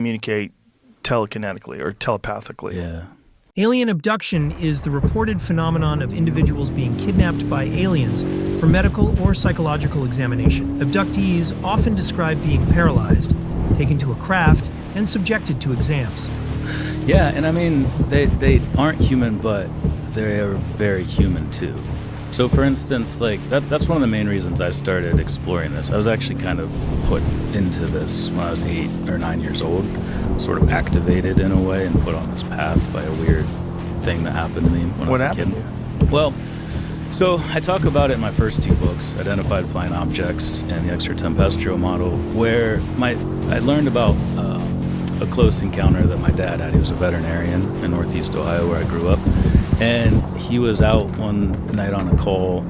communicate telekinetically or telepathically. Yeah. Alien abduction is the reported phenomenon of individuals being kidnapped by aliens for medical or psychological examination. Abductees often describe being paralyzed, taken to a craft, and subjected to exams. Yeah, and I mean, they aren't human, but they're very human too. So for instance, like that's one of the main reasons I started exploring this. I was actually kind of put into this when I was 8 or 9 years old, sort of activated in a way and put on this path by a weird thing that happened to me when I was a kid. What happened? Well, so I talk about it in my first 2 books, Identified Flying Objects and the Extraterrestrial Model, where I learned about a close encounter that my dad had. He was a veterinarian in Northeast Ohio where I grew up. And he was out one night on a call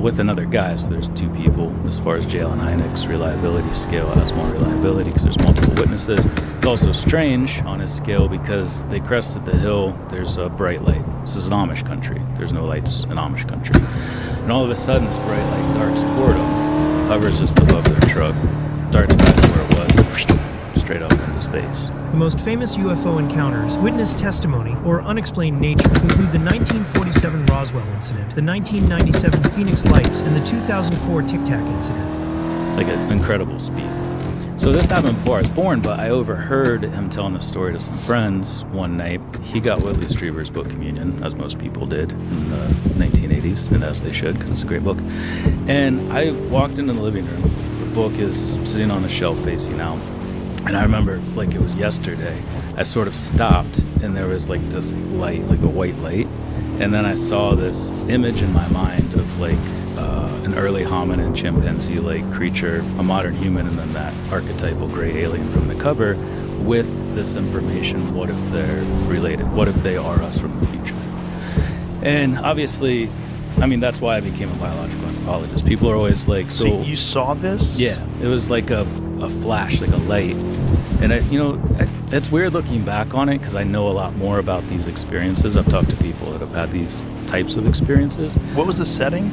with another guy, so there's 2 people. As far as Jalen Hynek's reliability scale, has more reliability because there's multiple witnesses. It's also strange on his scale because they crested the hill, there's a bright light. This is an Amish country. There's no lights in Amish country. And all of a sudden, this bright light darts toward them, hovers just above their truck, darts back to where it was, straight up into space. The most famous UFO encounters, witness testimony, or unexplained nature include the 1947 Roswell incident, the 1997 Phoenix Lights, and the 2004 Tic Tac incident. Like an incredible speed. So this happened before I was born, but I overheard him telling a story to some friends one night. He got Whitley Strieber's book Communion, as most people did in the 1980s, and as they should, because it's a great book. And I walked into the living room. The book is sitting on the shelf facing out. And I remember, like it was yesterday, I sort of stopped, and there was like this light, like a white light. And then I saw this image in my mind of like an early hominin chimpanzee-like creature, a modern human, and then that archetypal gray alien from the cover with this information. What if they're related? What if they are us from the future? And obviously, I mean, that's why I became a biological anthropologist. People are always like, so you saw this? Yeah, it was like a flash, like a light. And it's weird looking back on it because I know a lot more about these experiences. I've talked to people that have had these types of experiences. What was the setting?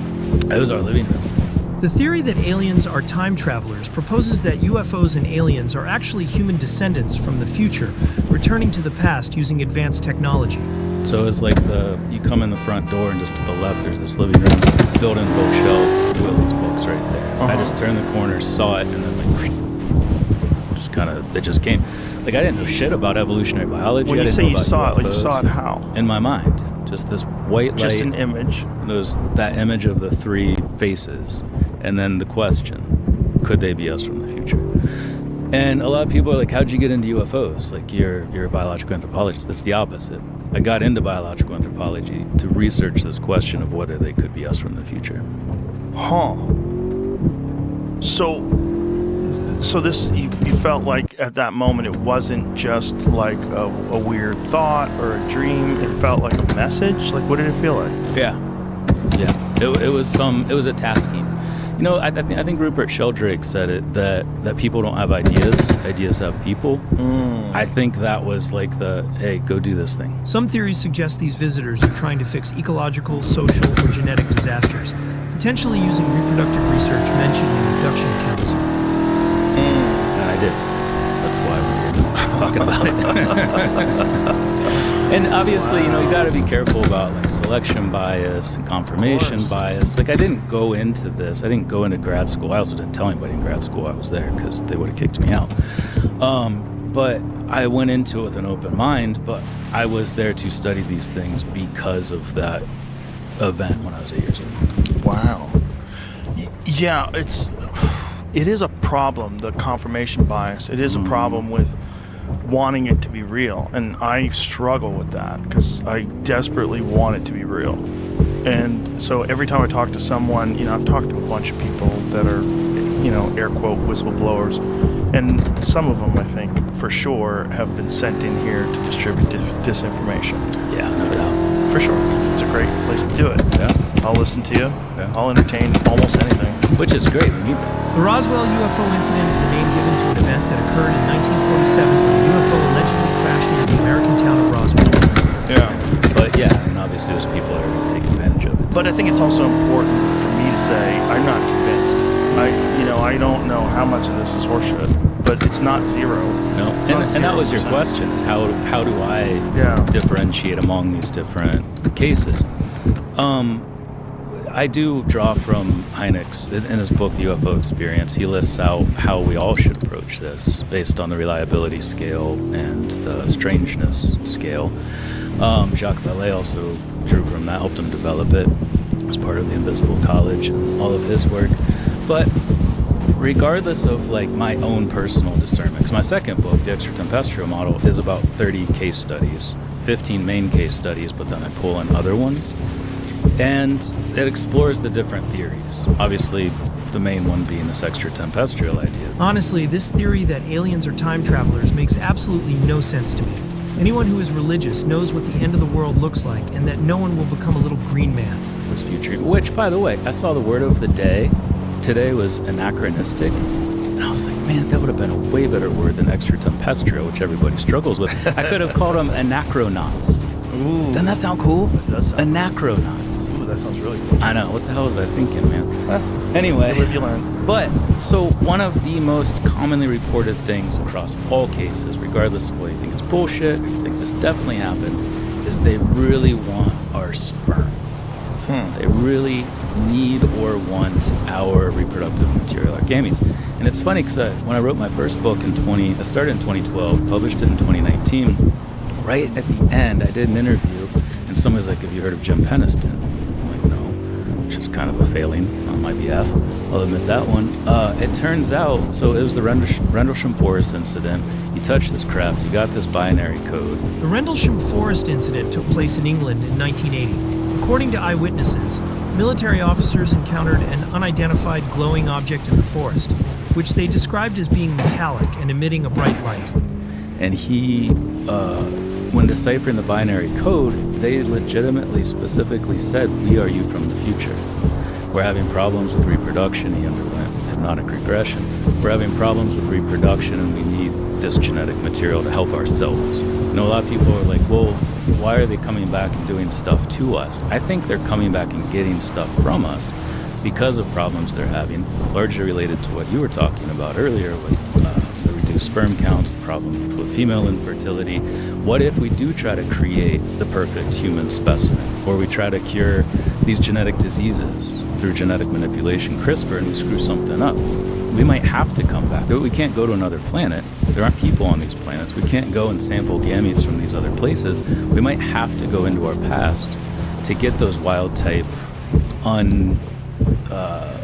It was our living room. The theory that aliens are time travelers proposes that UFOs and aliens are actually human descendants from the future, returning to the past using advanced technology. So it's like you come in the front door and just to the left there's this living room, built-in bookshelf, Willie's books right there. I just turned the corner, saw it, and then it just came. Like I didn't know shit about evolutionary biology. When you say you saw it, like you saw it how? In my mind. Just this white light. Just an image. That image of the 3 faces. And then the question, could they be us from the future? And a lot of people are like, how'd you get into UFOs? Like you're a biological anthropologist. That's the opposite. I got into biological anthropology to research this question of whether they could be us from the future. Huh. So this, you felt like at that moment it wasn't just like a weird thought or a dream. It felt like a message. Like, what did it feel like? Yeah. It was a tasking. You know, I think Rupert Sheldrake said it that people don't have ideas. Ideas have people. I think that was like hey, go do this thing. Some theories suggest these visitors are trying to fix ecological, social, or genetic disasters, potentially using reproductive research mentioned in abduction accounts. And I did. That's why we're talking about it. And obviously, you got to be careful about like selection bias and confirmation bias. Like I didn't go into this. I didn't go into grad school. I also didn't tell anybody in grad school I was there because they would have kicked me out. But I went into it with an open mind. But I was there to study these things because of that event when I was 8 years old. Wow. Yeah, it is a problem, the confirmation bias. It is a problem with wanting it to be real, and I struggle with that because I desperately want it to be real. And so every time I talk to someone, I've talked to a bunch of people that are, air quote whistleblowers, and some of them I think for sure have been sent in here to distribute disinformation. Yeah, no doubt. For sure, because it's a great place to do it. Yeah. I'll listen to you. Yeah. I'll entertain almost anything. Which is great. We need that. The Roswell UFO incident is the name given to an event that occurred in 1947 when a UFO allegedly crashed near the American town of Roswell. Yeah. But yeah, obviously there's people that are going to take advantage of it. But I think it's also important for me to say I'm not convinced. I don't know how much of this is horseshit. but it's not zero. No, and that was your question: is how do I differentiate among these different cases? I do draw from Hynek's in his book, The UFO Experience. He lists out how we all should approach this based on the reliability scale and the strangeness scale. Jacques Vallée also drew from that, helped him develop it as part of the Invisible College and all of his work. But regardless of like my own personal discernment, 'cause my second book, The Extraterrestrial Model, is about 30 case studies, 15 main case studies, but then I pull in other ones. And it explores the different theories. Obviously, the main one being this extraterrestrial idea. Honestly, this theory that aliens are time travelers makes absolutely no sense to me. Anyone who is religious knows what the end of the world looks like and that no one will become a little green man. This future, which, by the way, I saw the word of the day. Today was anachronistic. And I was like, man, that would have been a way better word than extraterrestrial, which everybody struggles with. I could have called them anachronauts. Ooh. Doesn't that sound cool? It does sound Anachronauts. Ooh, that sounds really cool. I know. What the hell was I thinking, man? Anyway. You live, you learn. But, so one of the most commonly reported things across all cases, regardless of whether you think it's bullshit or you think this definitely happened, is they really want our sperm. They really need or want our reproductive material, our gametes. And it's funny because when I wrote my first book I started in 2012, published it in 2019. Right at the end, I did an interview, and someone was like, "Have you heard of Jim Peniston?" I'm like, "No," which is kind of a failing on my behalf. I'll admit that one. It turns out, so it was the Rendlesham Forest incident. He touched this craft. He got this binary code. The Rendlesham Forest incident took place in England in 1980. According to eyewitnesses, military officers encountered an unidentified glowing object in the forest, which they described as being metallic and emitting a bright light. And he, when deciphering the binary code, they legitimately, specifically said, "We are you from the future. We're having problems with reproduction." He underwent hypnotic regression. "We're having problems with reproduction, and we need this genetic material to help ourselves." You know, a lot of people are like, "Well, why are they coming back and doing stuff to us?" I think they're coming back and getting stuff from us because of problems they're having, largely related to what you were talking about earlier with the reduced sperm counts, the problem with female infertility. What if we do try to create the perfect human specimen, or we try to cure these genetic diseases through genetic manipulation, CRISPR, and we screw something up? We might have to come back. We can't go to another planet. There aren't people on these planets. We can't go and sample gametes from these other places. We might have to go into our past to get those wild type,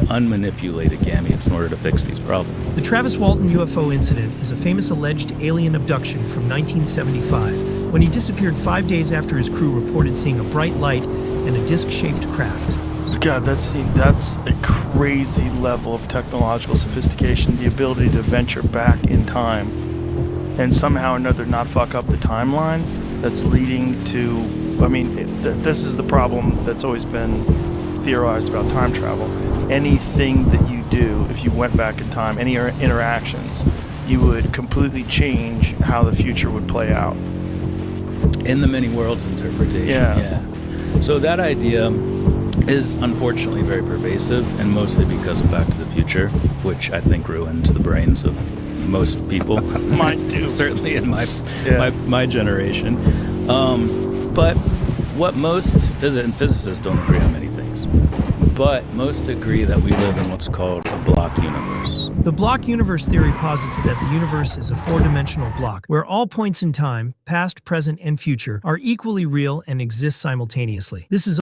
unmanipulated gametes in order to fix these problems. The Travis Walton UFO incident is a famous alleged alien abduction from 1975, when he disappeared 5 days after his crew reported seeing a bright light and a disc-shaped craft. God, that's a crazy level of technological sophistication, the ability to venture back in time and somehow or another not fuck up the timeline that's leading to, I mean, this is the problem that's always been theorized about time travel. Anything that you do, if you went back in time, any interactions, you would completely change how the future would play out. In the many worlds interpretation. Yes. Yeah. So that idea is unfortunately very pervasive, and mostly because of Back to the Future, which I think ruined the brains of most people. Mine too. Certainly in my generation. But what most physicists don't agree on many things, but most agree that we live in what's called a block universe. The block universe theory posits that the universe is a four-dimensional block, where all points in time, past, present, and future, are equally real and exist simultaneously. This is